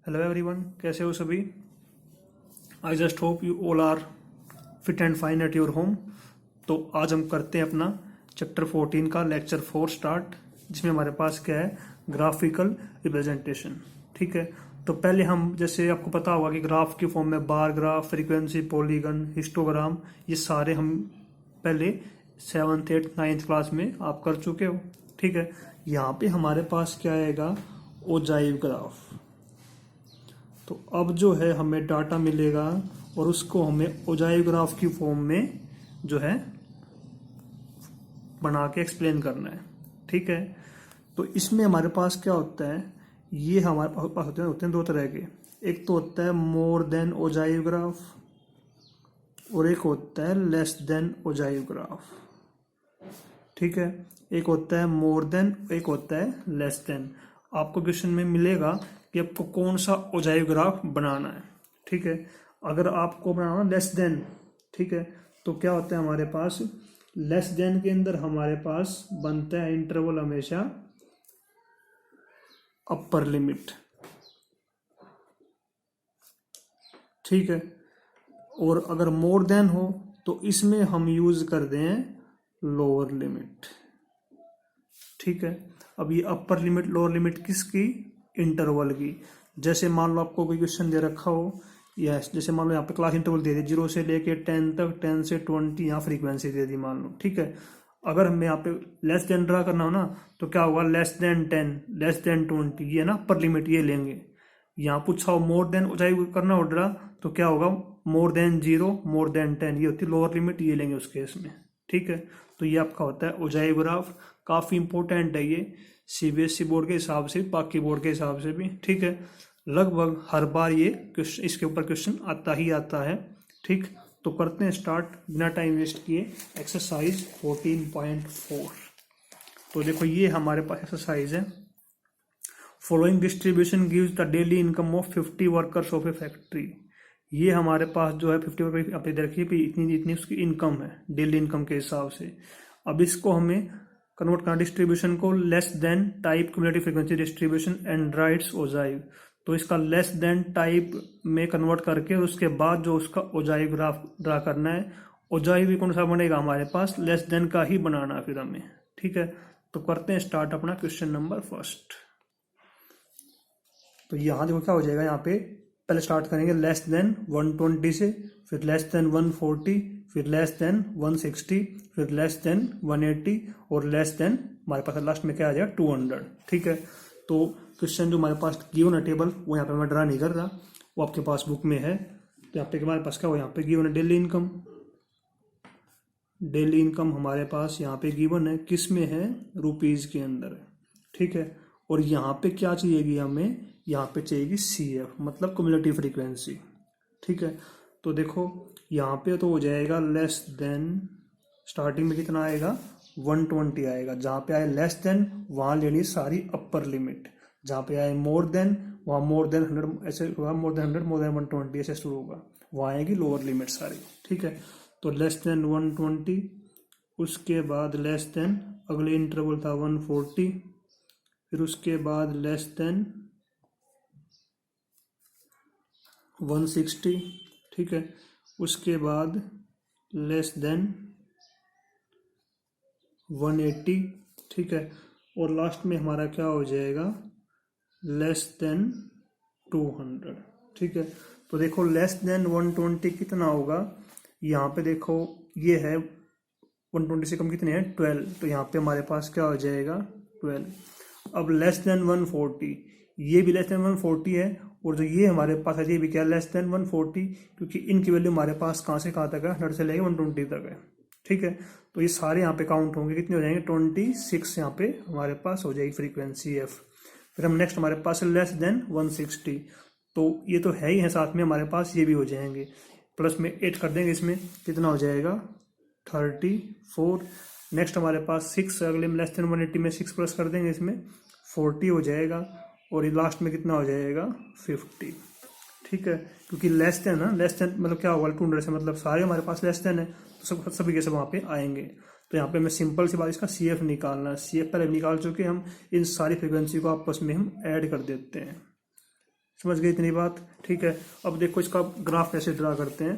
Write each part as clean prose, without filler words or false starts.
Hello everyone, कैसे हो सभी। I just hope you all are fit and fine at your home. तो आज हम करते हैं अपना चैप्टर 14 का लेक्चर 4 स्टार्ट, जिसमें हमारे पास क्या है, ग्राफिकल रिप्रेजेंटेशन। ठीक है, तो पहले हम, जैसे आपको पता होगा कि ग्राफ की फॉर्म में bar graph, frequency, polygon, histogram, ये सारे हम पहले 7th 8th 9th क्लास में आप कर चुके हो। ठीक है, यहाँ पे हमारे पास क्या आएगा, ओजाइव ग्राफ। तो अब जो है हमें डाटा मिलेगा और उसको हमें ओजाइव ग्राफ की फॉर्म में जो है बना के एक्सप्लेन करना है। ठीक है, तो इसमें हमारे पास क्या होता है, ये हमारे पास होते हैं दो तरह के। एक तो होता है मोर देन ओजाइव ग्राफ और एक होता है लेस देन ओजाइव ग्राफ। ठीक है, एक होता है मोर देन, एक होता है लेस देन। आपको क्वेश्चन में मिलेगा कि आपको कौन सा ओजाइव ग्राफ बनाना है। ठीक है, अगर आपको बनाना लेस देन, ठीक है, तो क्या होता है हमारे पास, लेस देन के अंदर हमारे पास बनता है इंटरवल हमेशा अपर लिमिट। ठीक है, और अगर मोर देन हो तो इसमें हम यूज कर दें लोअर लिमिट। ठीक है, अब ये अपर लिमिट लोअर लिमिट किसकी, इंटरवल की। जैसे मान लो आपको कोई क्वेश्चन दे रखा हो, या जैसे मान लो यहाँ पे क्लास इंटरवल दे दी 0 से लेके 10 तक, 10 से 20 यहाँ फ्रीक्वेंसी दे दी मान लो। ठीक है, अगर हमें यहाँ पे लेस देन ड्रा करना हो ना, तो क्या होगा, लेस देन 10, लेस देन 20, ये ना अपर लिमिट ये लेंगे। यहाँ पूछा हो मोर देन ऊंचाई करना हो ड्रा, तो क्या होगा, मोर देन 0, मोर देन 10, ये होती है लोअर लिमिट, ये लेंगे उस केस में। ठीक है, तो ये आपका होता है ओजाइव ग्राफ। काफी इंपॉर्टेंट है ये, सीबीएसई बोर्ड के हिसाब से, बाकी बोर्ड के हिसाब से भी। ठीक है, लगभग हर बार ये क्वेश्चन, इसके ऊपर क्वेश्चन आता ही आता है। ठीक, तो करते हैं स्टार्ट बिना टाइम वेस्ट किए एक्सरसाइज 14.4। तो देखो ये हमारे पास एक्सरसाइज है। Following distribution gives the daily income of 50 workers of A factory. ये हमारे पास जो है 50 वर्कर, आप देखिए इतनी इतनी उसकी इनकम है डेली इनकम के हिसाब से। अब इसको हमें कन्वर्ट करना डिस्ट्रीब्यूशन को, less than type cumulative frequency distribution and rights ogive. तो इसका लेस देन टाइप में कन्वर्ट करके और उसके बाद जो उसका ओजाइव ग्राफ ड्रा करना है। ओजाइव भी कौन सा बनेगा हमारे पास, लेस देन का ही बनाना फिर हमें। ठीक है, तो करते हैं स्टार्ट अपना क्वेश्चन नंबर फर्स्ट। तो यहाँ देखो क्या हो जाएगा, यहाँ पे पहले स्टार्ट करेंगे लेस देन 120 से, फिर लेस देन 140, फिर लेस देन 160, फिर लेस देन 180 और लेस देन हमारे पास लास्ट में क्या आ जाएगा 200। ठीक है, तो क्वेश्चन जो हमारे पास गिवन है टेबल, वो यहाँ पे मैं ड्रा नहीं कर रहा, वो आपके पास बुक में है। तो यहाँ पे हमारे पास क्या हो, यहाँ पे गिवन है डेली इनकम। डेली इनकम हमारे पास यहाँ पे गिवन है, किस में है, रुपीज के अंदर है। ठीक है, और यहाँ पे क्या चाहिएगी हमें, यहाँ पे चाहिएगी CF, मतलब क्यूमुलेटिव फ्रीक्वेंसी। ठीक है, तो देखो यहाँ पे तो हो जाएगा लेस देन, स्टार्टिंग में कितना आएगा 120 आएगा। जहाँ पे आए लेस देन वहाँ लेनी सारी अपर लिमिट, जहाँ पे आए मोर देन वहाँ मोर देन 100, ऐसे होगा मोर देन 100, मोर देन 120, ऐसे शुरू होगा, वहाँ आएगी लोअर लिमिट सारी। ठीक है, तो लेस देन 120, उसके बाद लेस देन, अगले इंटरवल था 140, फिर उसके बाद लेस देन 160। ठीक है, उसके बाद लेस देन 180। ठीक है, और लास्ट में हमारा क्या हो जाएगा, लेस देन 200। ठीक है, तो देखो लेस देन 120 कितना होगा, यहाँ पे देखो ये है 120 से कम कितने हैं 12, तो यहाँ पे हमारे पास क्या हो जाएगा 12। अब लेस देन 140, ये भी लेस देन 140 है, और जो ये हमारे पास है ये भी क्या, लेस देन 140, क्योंकि इनकी वैल्यू हमारे पास कहाँ से कहाँ तक है, 100 से लेके 120 तक है। ठीक है, तो ये सारे यहाँ पे काउंट होंगे, कितने हो जाएंगे 26 यहाँ पे हमारे पास हो जाएगी फ्रीक्वेंसी F। फिर हम नेक्स्ट हमारे पास लेस देन 160, तो ये तो है ही है, साथ में हमारे पास ये भी हो जाएंगे, प्लस में 8 कर देंगे, इसमें कितना हो जाएगा 34। नेक्स्ट हमारे पास 6, अगले में लेस देन 180 में 6 प्लस कर देंगे, इसमें 40 हो जाएगा, और ये लास्ट में कितना हो जाएगा 50। ठीक है, क्योंकि लेस देन ना, लेस देन मतलब क्या होगा 200 से, मतलब सारे हमारे पास लेस देन है, तो सब सभी के सब वहाँ पे आएंगे। तो यहाँ पे हमें सिंपल सी बात, इसका CF निकालना है। CF पहले निकाल चुके हम, इन सारी फ्रीक्वेंसी को आपस में हम ऐड कर देते हैं। समझ गए इतनी बात? ठीक है। अब देखो इसका ग्राफ कैसे ड्रा करते हैं।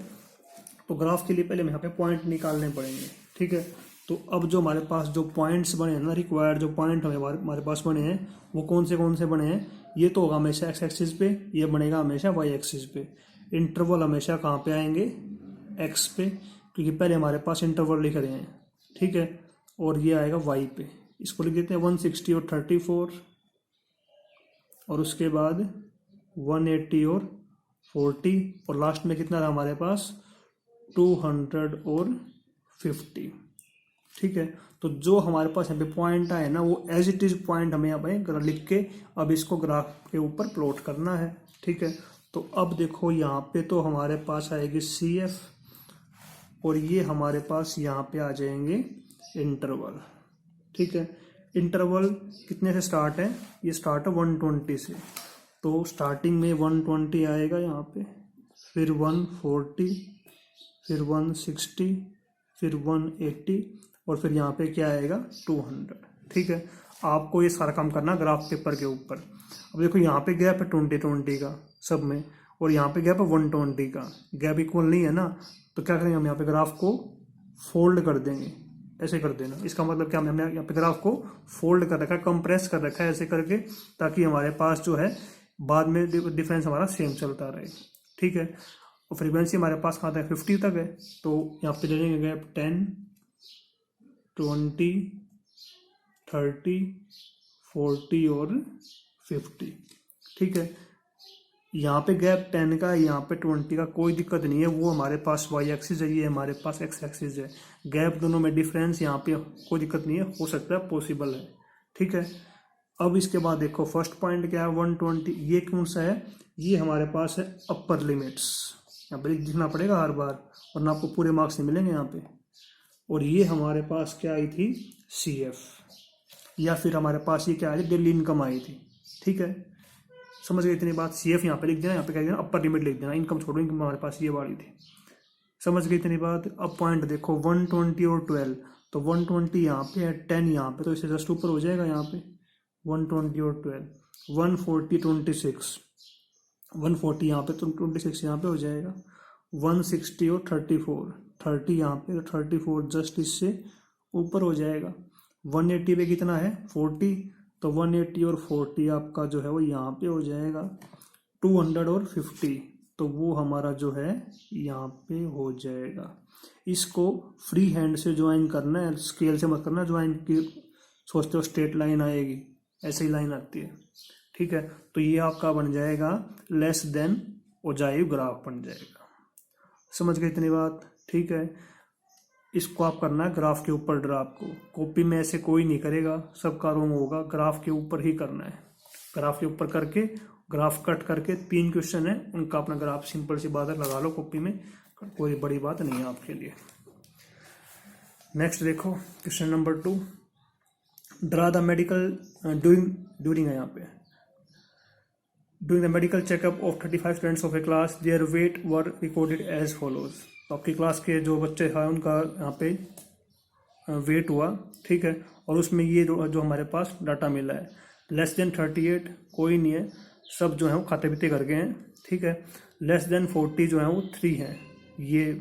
तो ग्राफ के लिए पहले यहाँ पे पॉइंट निकालने पड़ेंगे। ठीक है। तो अब जो हमारे पास जो पॉइंट्स बने हैं ना, रिक्वायर्ड जो पॉइंट हमारे पास बने हैं वो कौन से बने हैं। ये तो होगा हमेशा एक्स एक्सिस पे, ये बनेगा हमेशा वाई एक्सिस पे। इंटरवल हमेशा कहाँ पे आएंगे, एक्स पे, क्योंकि पहले हमारे पास इंटरवल लिख रहे हैं। ठीक है। और ये आएगा वाई पे। इसको लिख देते हैं 160 और 34, और उसके बाद 180 और 40, और लास्ट में कितना था हमारे पास 200 और 50। ठीक है। तो जो हमारे पास यहाँ पे पॉइंट आए ना वो एज इट इज पॉइंट हमें यहाँ पे लिख के अब इसको ग्राफ के ऊपर प्लॉट करना है। ठीक है। तो अब देखो यहाँ पे तो हमारे पास आएगी CF, और ये हमारे पास यहाँ पे आ जाएंगे इंटरवल। ठीक है। इंटरवल कितने से स्टार्ट है, ये स्टार्ट है 120 से। तो स्टार्टिंग में 120 आएगा यहाँ पे, फिर 140, फिर 160, फिर 180, और फिर यहाँ पे क्या आएगा 200। ठीक है। आपको ये सारा काम करना ग्राफ पेपर के ऊपर। अब देखो यहाँ पे गैप है 20 का सब में, और यहाँ पे गैप है 120 का। गैप इक्वल नहीं है ना, तो क्या करेंगे हम यहाँ पे ग्राफ को फोल्ड कर देंगे, ऐसे कर देना। इसका मतलब क्या, हमने यहाँ पे ग्राफ को फोल्ड कर रखा है, कंप्रेस कर रखा है ऐसे करके, ताकि हमारे पास जो है बाद में डिफरेंस हमारा सेम चलता रहे। ठीक है। और फ्रीक्वेंसी हमारे पास कहाँ तक 50 तक है, तो यहाँ पे ले लेंगे गैप 10, 20, 30, 40 और 50। ठीक है। यहाँ पे गैप 10 का, यहाँ पे 20 का, कोई दिक्कत नहीं है, वो हमारे पास वाई एक्सिस है, ये हमारे पास एक्स एक्सिस है। गैप दोनों में डिफरेंस यहाँ पे कोई दिक्कत नहीं है, हो सकता है, पॉसिबल है। ठीक है। अब इसके बाद देखो फर्स्ट पॉइंट क्या है 120, ये कौन सा है, ये हमारे पास है अपर लिमिट्स। यहाँ पर लिखना पड़ेगा हर बार, वरना आपको पूरे मार्क्स नहीं मिलेंगे यहाँ पे। और ये हमारे पास क्या आई थी CF, या फिर हमारे पास ये क्या आई थी डेली इनकम आई थी। ठीक है। समझ गए इतनी बात। CF यहाँ पे लिख देना, यहाँ पे क्या देना अपर लिमिट लिख देना, इनकम छोड़ो, इनकम हमारे पास ये वाली थी। समझ गए इतनी बात। अब पॉइंट देखो 120 और 12, तो 120 यहाँ पे है, 10 यहाँ पे, तो इसे जस्ट ऊपर हो जाएगा यहाँ पे 120 और 12, 140, 26, 140 यहाँ पे, तो 26 यहाँ पे हो जाएगा, 160 और 34, 30 यहाँ पे, तो 34 जस्ट इससे ऊपर हो जाएगा। 180 पे कितना है 40, तो 180 और 40 आपका जो है वो यहाँ पे हो जाएगा। 200 और 50, तो वो हमारा जो है यहाँ पे हो जाएगा। इसको फ्री हैंड से ज्वाइन करना है, स्केल से मत करना ज्वाइन, की सोचते हो स्ट्रेट लाइन आएगी, ऐसे ही लाइन आती है। ठीक है। तो ये आपका बन जाएगा लेस देन ओजाइव ग्राफ बन जाएगा। समझ गए इतनी बात? ठीक है। इसको आप करना है ग्राफ के ऊपर ड्रा, आपको कॉपी में ऐसे कोई नहीं करेगा, सबका रोंग होगा, ग्राफ के ऊपर ही करना है। ग्राफ के ऊपर करके ग्राफ कट करके 3 क्वेश्चन है उनका अपना ग्राफ सिंपल सी बात है लगा लो कॉपी में, कोई बड़ी बात नहीं है आपके लिए। नेक्स्ट देखो question number 2, draw the medical during है यहाँ पे, during the medical checkup of 35 students of a class, their weight were recorded as follows. तो आपकी क्लास के जो बच्चे हैं उनका यहाँ पे वेट हुआ। ठीक है। और उसमें ये जो हमारे पास डाटा मिला है, लेस देन 38 कोई नहीं है, सब जो है वो खाते पीते कर गए हैं। ठीक है। लेस देन 40 जो है वो 3 है, ये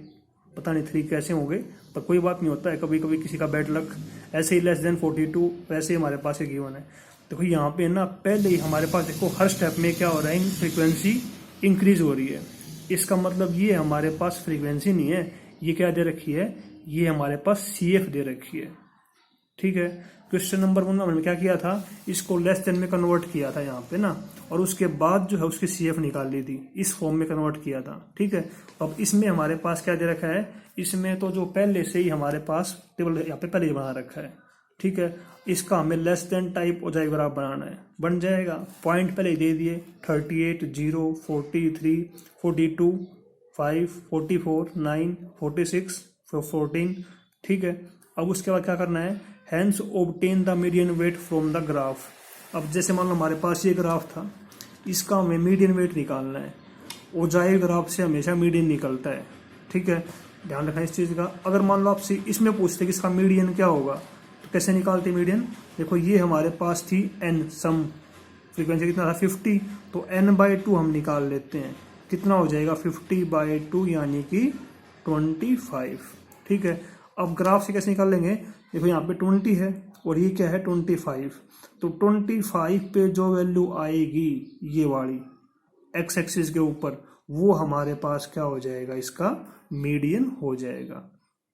पता नहीं 3 कैसे हो गए, पर कोई बात नहीं होता है, कभी कभी किसी का बैड लक। ऐसे ही लेस देन 42 वैसे ही हमारे पास एक गिवन है। देखो यहाँ पे ना पहले ही हमारे पास देखो हर स्टेप में क्या हो रहा है, फ्रीक्वेंसी इंक्रीज हो रही है। इसका मतलब ये हमारे पास फ्रीक्वेंसी नहीं है, ये क्या दे रखी है, ये हमारे पास CF दे रखी है। ठीक है। क्वेश्चन नंबर 1 में हमने क्या किया था, इसको लेस देन में कन्वर्ट किया था यहाँ पे ना, और उसके बाद जो है उसकी CF निकाल ली थी, इस फॉर्म में कन्वर्ट किया था। ठीक है। अब इसमें हमारे पास क्या दे रखा है, इसमें तो जो पहले से ही हमारे पास टेबल यहाँ पे पहले ही बना रखा है। ठीक है। इसका हमें less than type ogive graph बनाना है, बन जाएगा। पॉइंट पहले ही दे दिए 38, 0, 43, 42, 5, 44, 9, 46, 14। ठीक है। अब उसके बाद क्या करना है, hence obtain the median weight from the graph. अब जैसे मान लो हमारे पास ये ग्राफ था, इसका हमें मीडियन वेट निकालना है। ओजाइव ग्राफ से हमेशा मीडियन निकलता है। ठीक है। ध्यान रखना इस चीज़ का। अगर मान लो आपसे इसमें पूछते कि इसका मीडियन क्या होगा, तो कैसे निकालते मीडियन, देखो ये हमारे पास थी n सम, फ्रीक्वेंसी कितना था 50, तो n/2 हम निकाल लेते हैं, कितना हो जाएगा 50/2 यानी कि 25। ठीक है, अब ग्राफ से कैसे निकाल लेंगे, देखो यहाँ पे 20 है और ये क्या है 25, तो 25 पे जो वैल्यू आएगी ये वाली एक्स एक्सिस के ऊपर, वो हमारे पास क्या हो जाएगा, इसका मीडियन हो जाएगा।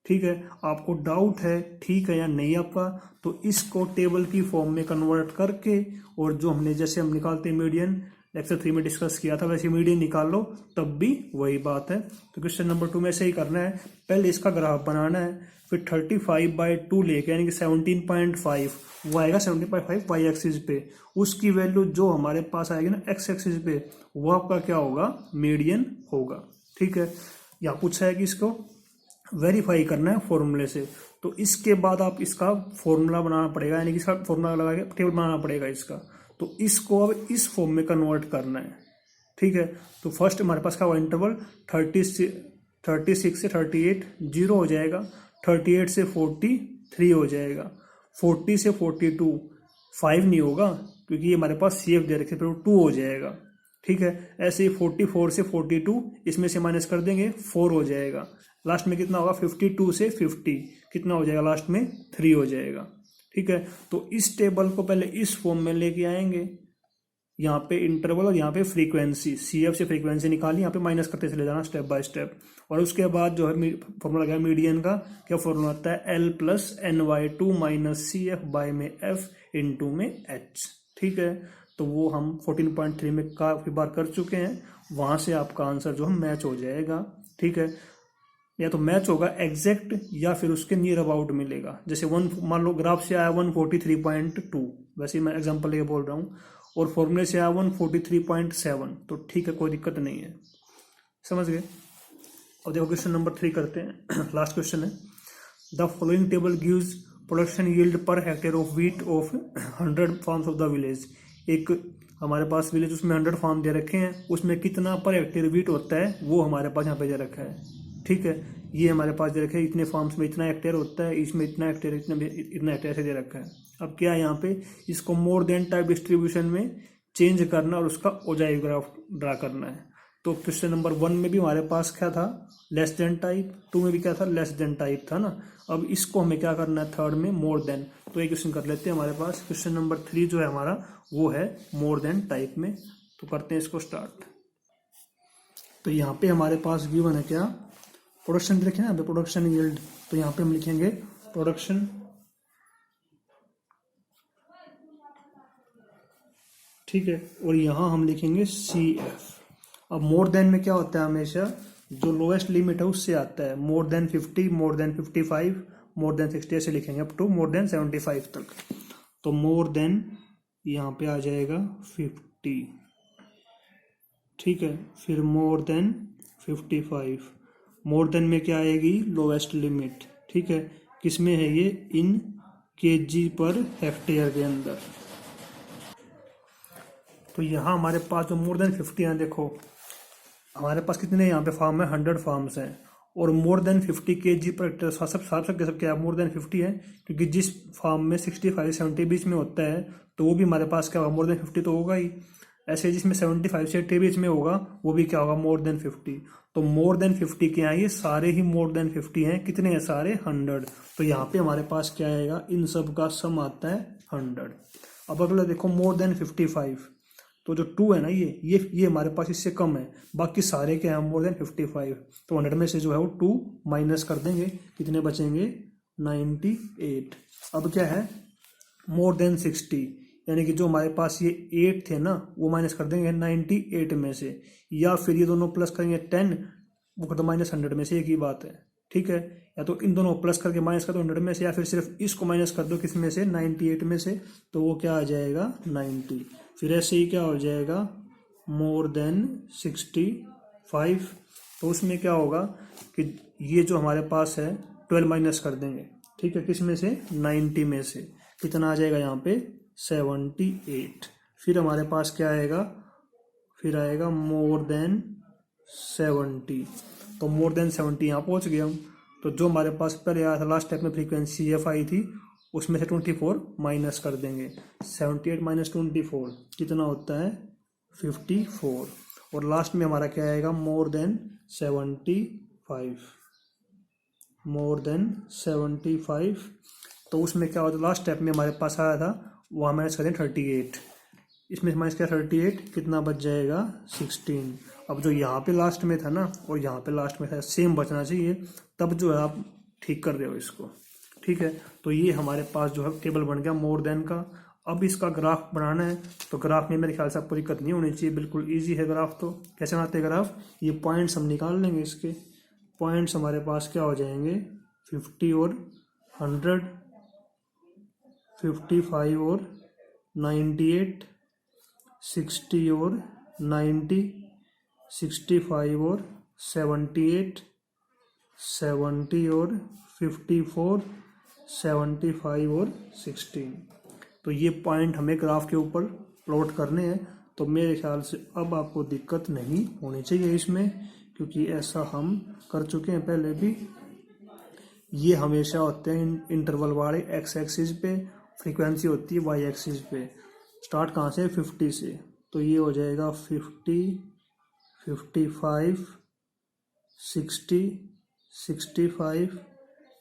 ठीक है, आपको डाउट है ठीक है या नहीं आपका, तो इसको टेबल की फॉर्म में कन्वर्ट करके, और जो हमने जैसे हम निकालते हैं मीडियन लेक्चर 3 में डिस्कस किया था वैसे मीडियन निकाल लो, तब भी वही बात है। तो क्वेश्चन नंबर 2 में ऐसे ही करना है, पहले इसका ग्राफ बनाना है, फिर 35/2 लेके यानी कि 17.5 वो आएगा 17.5 वाई एक्सिस पे, उसकी वैल्यू जो हमारे पास आएगी ना एक्स एक्सिस पे, वो आपका क्या होगा, मीडियन होगा। ठीक है, यहाँ पूछा है कि इसको वेरीफाई करना है फॉर्मूले से, तो इसके बाद आप इसका फॉर्मूला बनाना पड़ेगा, यानी कि इसका फॉर्मूला लगा के टेबल बनाना पड़ेगा इसका, तो इसको अब इस फॉर्म में कन्वर्ट करना है। ठीक है, तो फर्स्ट हमारे पास क्या हुआ इंटरवल 36 से 38 जीरो हो जाएगा, 38 से 43 हो जाएगा, 40 से 42 5 नहीं होगा क्योंकि ये हमारे पास CF दे रखे, फिर 2 हो जाएगा। ठीक है, ऐसे ही 44 से 42 इसमें से माइनस कर देंगे 4 हो जाएगा, लास्ट में कितना होगा 52 से 50 कितना हो जाएगा, लास्ट में 3 हो जाएगा। ठीक है, तो इस टेबल को पहले इस फॉर्म में लेके आएंगे, यहाँ पे इंटरवल और यहाँ पे फ्रीक्वेंसी, CF से फ्रीक्वेंसी निकाली, यहाँ पे माइनस करते चले जाना स्टेप बाय स्टेप, और उसके बाद जो है फॉर्मूला लगा मीडियन का, क्या फॉर्मूला आता है L+Ny2 - CF बाय में F इंटू में H। ठीक है, तो वो हम 14.3 में काफी बार कर चुके हैं, वहां से आपका आंसर जो है मैच हो जाएगा। ठीक है, या तो मैच होगा एग्जैक्ट या फिर उसके नियर अबाउट मिलेगा, जैसे मान लो ग्राफ से आया 143.2, वैसे ही मैं एग्जांपल लेके बोल रहा हूँ, और फॉर्मूले से आया 143.7, तो ठीक है कोई दिक्कत नहीं है, समझ गए। अब देखो क्वेश्चन नंबर 3 करते हैं लास्ट क्वेश्चन है, the following table gives production yield per hectare of wheat of 100 farms of the village. एक हमारे पास विलेज उसमें 100 फार्म दे रखे हैं, उसमें कितना पर हेक्टेयर व्हीट होता है वो हमारे पास यहाँ पे दे रखा है। ठीक है, ये हमारे पास दे रखा है, इतने फार्म्स में इतना हेक्टेयर होता है, इसमें इतना हेक्टेयर, इतना हेक्टेयर से दे रखा है। अब क्या है यहाँ पे, इसको मोर देन टाइप डिस्ट्रीब्यूशन में चेंज करना और उसका ओजाइव ग्राफ ड्रा करना है। तो क्वेश्चन नंबर 1 में भी हमारे पास क्या था, लेस देन टाइप, 2 में भी क्या था, लेस देन टाइप था ना। अब इसको हमें क्या करना है, थर्ड में मोर देन, तो एक क्वेश्चन कर लेते हैं। हमारे पास क्वेश्चन नंबर 3 जो है हमारा वो है मोर देन टाइप में, तो करते हैं इसको स्टार्ट। तो यहाँ पे हमारे पास गिवन है क्या, प्रोडक्शन लिखे ना, प्रोडक्शन यील्ड, तो यहाँ पे हम लिखेंगे प्रोडक्शन, ठीक है, और यहाँ हम लिखेंगे CF। अब मोर देन में क्या होता है, हमेशा जो लोएस्ट लिमिट है उससे आता है, more than 50, more than 55, more than 60, ऐसे लिखेंगे अप टू मोर देन 75 तक। तो मोर देन यहाँ पे आ जाएगा 50, ठीक है, फिर मोर देन 55, मोर देन में क्या आएगी, लोएस्ट लिमिट। ठीक है, किसमें है ये, इन kg पर हेक्टेयर के अंदर। तो यहाँ हमारे पास जो मोर देन 50 है, देखो हमारे पास कितने यहाँ पे फार्म है, 100 फार्म्स हैं, और more than 50 kg per hectare सब क्या मोर देन 50 है, क्योंकि जिस फार्म में 65-70 बीच में होता है तो वो भी हमारे पास क्या होगा, मोर देन 50 तो होगा ही। ऐसे जिसमें 75 से 80 बीच में होगा वो भी क्या होगा, मोर देन 50। तो मोर देन 50 क्या है, ये सारे ही मोर देन 50 हैं, कितने हैं सारे, 100। तो यहाँ पे हमारे पास क्या आएगा, इन सब का सम आता है 100। अब अगला देखो मोर देन 55, तो जो 2 है ना, ये हमारे पास इससे कम है, बाकी सारे क्या है मोर देन 55। तो 100 में से जो है वो 2 माइनस कर देंगे, कितने बचेंगे, 98। अब क्या है, मोर देन 60, यानी कि जो हमारे पास ये 8 थे ना वो माइनस कर देंगे 98 में से, या फिर ये दोनों प्लस करेंगे 10, वो कर दो माइनस 100 में से, एक ही बात है। ठीक है, या तो इन दोनों प्लस करके माइनस कर दो 100 में से, या फिर सिर्फ इसको माइनस कर दो किस में से, 98 में से, तो वो क्या आ जाएगा 90। फिर ऐसे ही क्या हो जाएगा, मोर देन 65, तो उसमें क्या होगा कि ये जो हमारे पास है 12 माइनस कर देंगे, ठीक है, किस में से, 90 में से, कितना आ जाएगा यहाँ पे 78। फिर हमारे पास क्या आएगा, फिर आएगा मोर देन 70, तो मोर देन 70 यहाँ पहुँच गए हम। तो जो हमारे पास पहले आया था लास्ट स्टेप में फ्रीक्वेंसी CF आई थी, उसमें से 24 माइनस कर देंगे। 78 माइनस 24 कितना होता है 54। और लास्ट में हमारा क्या आएगा मोर देन 75, मोर देन 75। तो उसमें क्या होता है लास्ट स्टेप में हमारे पास आया था वहाँ माइनस करें 38, इसमें माइनस क्या 38 कितना बच जाएगा 16। अब जो यहाँ पे लास्ट में था ना और यहाँ पे लास्ट में था सेम बचना चाहिए, तब जो है आप ठीक कर रहे हो इसको। ठीक है, तो ये हमारे पास जो है टेबल बन गया मोर देन का। अब इसका ग्राफ बनाना है, तो ग्राफ में मेरे ख्याल से आपको दिक्कत नहीं होनी चाहिए, बिल्कुल इजी है ग्राफ। तो कैसे बनाते हैं ग्राफ, ये पॉइंट्स हम निकाल लेंगे, इसके पॉइंट्स हमारे पास क्या हो जाएंगे 50 और 100, 55 और 98, 60 और 90, 65 और 78, 70 और 54, 75 और 16। तो ये पॉइंट हमें ग्राफ के ऊपर प्लॉट करने हैं। तो मेरे ख्याल से अब आपको दिक्कत नहीं होनी चाहिए इसमें, क्योंकि ऐसा हम कर चुके हैं पहले भी। ये हमेशा होते हैं इंटरवल वाले एक्स एक्सिस पे, फ्रीक्वेंसी होती है वाई एक्सिस पे। स्टार्ट कहाँ से 50 से, तो ये हो जाएगा 50, 55, 60, 65,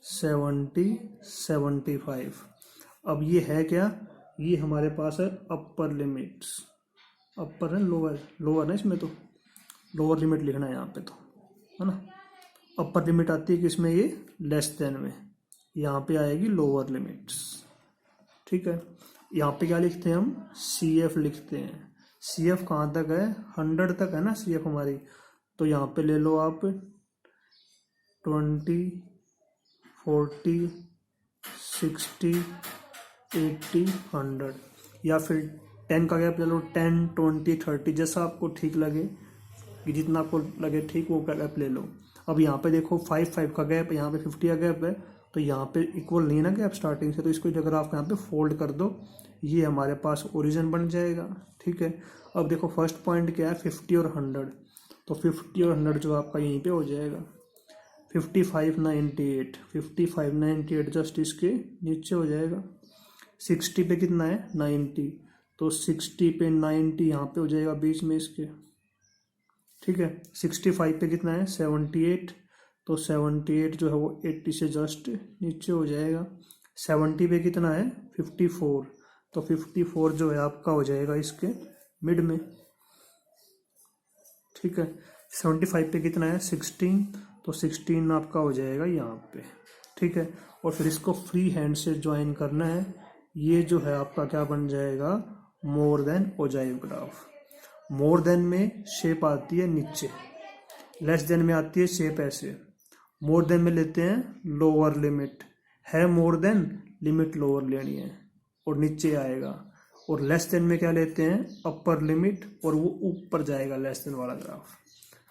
70, 75। अब ये है क्या, ये हमारे पास है अपर लिमिट्स, अपर है लोअर, लोअर है इसमें तो लोअर लिमिट लिखना है यहाँ पे तो, है ना। अपर लिमिट आती है किसमें, ये लेस देन में, यहाँ पे आएगी लोअर लिमिट्स। ठीक है, यहाँ पे क्या लिखते हैं हम CF लिखते हैं। CF कहाँ तक है 100 तक है ना CF हमारी, तो यहाँ पे ले लो आप 20, 40, 60, 80, 100, या फिर 10 का गैप ले लो, 10, 20, 30, जैसा आपको ठीक लगे, कि जितना आपको लगे ठीक वो गैप ले लो। अब यहाँ पे देखो 5 का गैप, यहाँ पे 50 का गैप है, तो यहाँ पे इक्वल नहीं है ना गैप स्टार्टिंग से, तो इसको अगर आप यहाँ पे फोल्ड कर दो, ये हमारे पास ओरिजिन बन जाएगा। ठीक है, अब देखो फर्स्ट पॉइंट क्या है 50 और 100, तो 50 और 100 जो आपका यहीं पे हो जाएगा 55, 98, 55, 98 जस्ट इसके नीचे हो जाएगा। 60 पे कितना है 90, तो 60 पे 90 यहाँ पे हो जाएगा बीच में इसके। ठीक है, 65 पे कितना है 78, तो 78 जो है वो 80 से जस्ट नीचे हो जाएगा। 70 पे कितना है 54, तो 54 जो है आपका हो जाएगा इसके मिड में। ठीक है, 75 पे कितना है 16, तो 16 आपका हो जाएगा यहाँ पे। ठीक है, और फिर इसको फ्री हैंड से ज्वाइन करना है, ये जो है आपका क्या बन जाएगा more than ogive graph. More than में शेप आती है नीचे, लेस देन में आती है शेप ऐसे। मोर देन में लेते हैं लोअर लिमिट, है मोर देन लिमिट लोअर लेनी है और नीचे आएगा, और लेस देन में क्या लेते हैं अपर लिमिट और वो ऊपर जाएगा लेस देन वाला ग्राफ।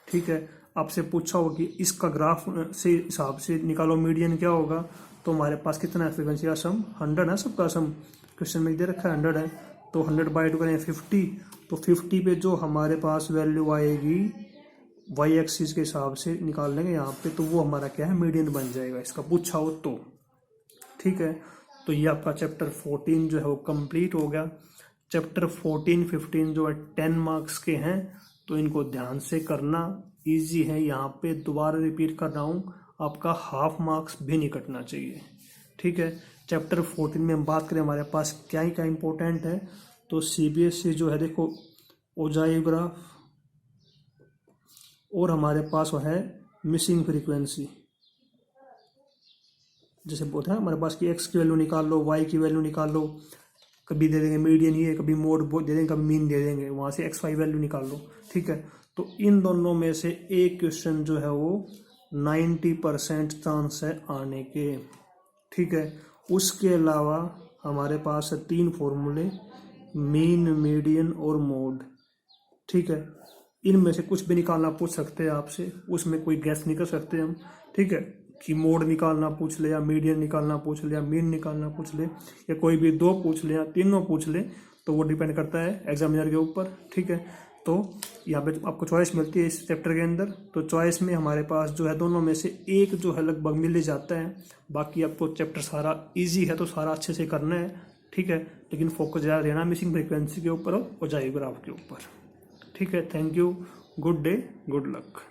ठीक है, आपसे पूछा होगा कि इसका ग्राफ से हिसाब से निकालो मीडियन क्या होगा, तो हमारे पास कितना है फ्रीक्वेंसी का सम 100 है, सबका सम क्वेश्चन में दे रखा है 100 है, तो 100 बाई 2 करें 50, तो 50 पे जो हमारे पास वैल्यू आएगी वाई एक्सिस के हिसाब से निकाल लेंगे यहाँ पे, तो वो हमारा क्या है मीडियन बन जाएगा इसका, पूछा हो तो। ठीक है, तो ये आपका चैप्टर 14 जो है वो कंप्लीट हो गया। चैप्टर 14, 15 जो है 10 मार्क्स के हैं, तो इनको ध्यान से करना, इजी है। यहाँ पे दोबारा रिपीट कर रहा हूँ, आपका हाफ मार्क्स भी नहीं कटना चाहिए। ठीक है, चैप्टर 14 में हम बात करें हमारे पास क्या ही क्या इंपॉर्टेंट है, तो CBSE जो है देखो ओजाइव ग्राफ, और हमारे पास वो है मिसिंग फ्रीक्वेंसी। जैसे बोलते हैं हमारे पास कि एक्स की वैल्यू निकाल लो, वाई की वैल्यू निकाल लो, कभी दे देंगे मीडियन ही है, कभी मोड दे देंगे, कभी मीन दे देंगे, वहाँ से एक्स वाई वैल्यू निकाल लो। ठीक है, तो इन दोनों में से एक क्वेश्चन जो है वो 90% चांस है आने के। ठीक है, उसके अलावा हमारे पास है 3 फॉर्मूले, मीन, मीडियन और मोड। ठीक है, इनमें से कुछ भी निकालना पूछ सकते हैं आपसे, उसमें कोई गैस नहीं कर सकते हम। ठीक है, कि मोड निकालना पूछ ले, या मीडियन निकालना पूछ ले, या मीन निकालना पूछ ले, या कोई भी 2 पूछ ले या तीनों पूछ ले, तो वो डिपेंड करता है एग्जामिनर के ऊपर। ठीक है, तो यहाँ पे आपको चॉइस मिलती है इस चैप्टर के अंदर। तो चॉइस में हमारे पास जो है दोनों में से एक जो है लगभग मिल ही जाता है। बाकी आपको चैप्टर सारा इजी है तो सारा अच्छे से करना है, ठीक है। लेकिन फोकस ज़्यादा देना मिसिंग फ्रीक्वेंसी के ऊपर और जाइग्राफ के ऊपर, ठीक है। Thank you, good day, good luck.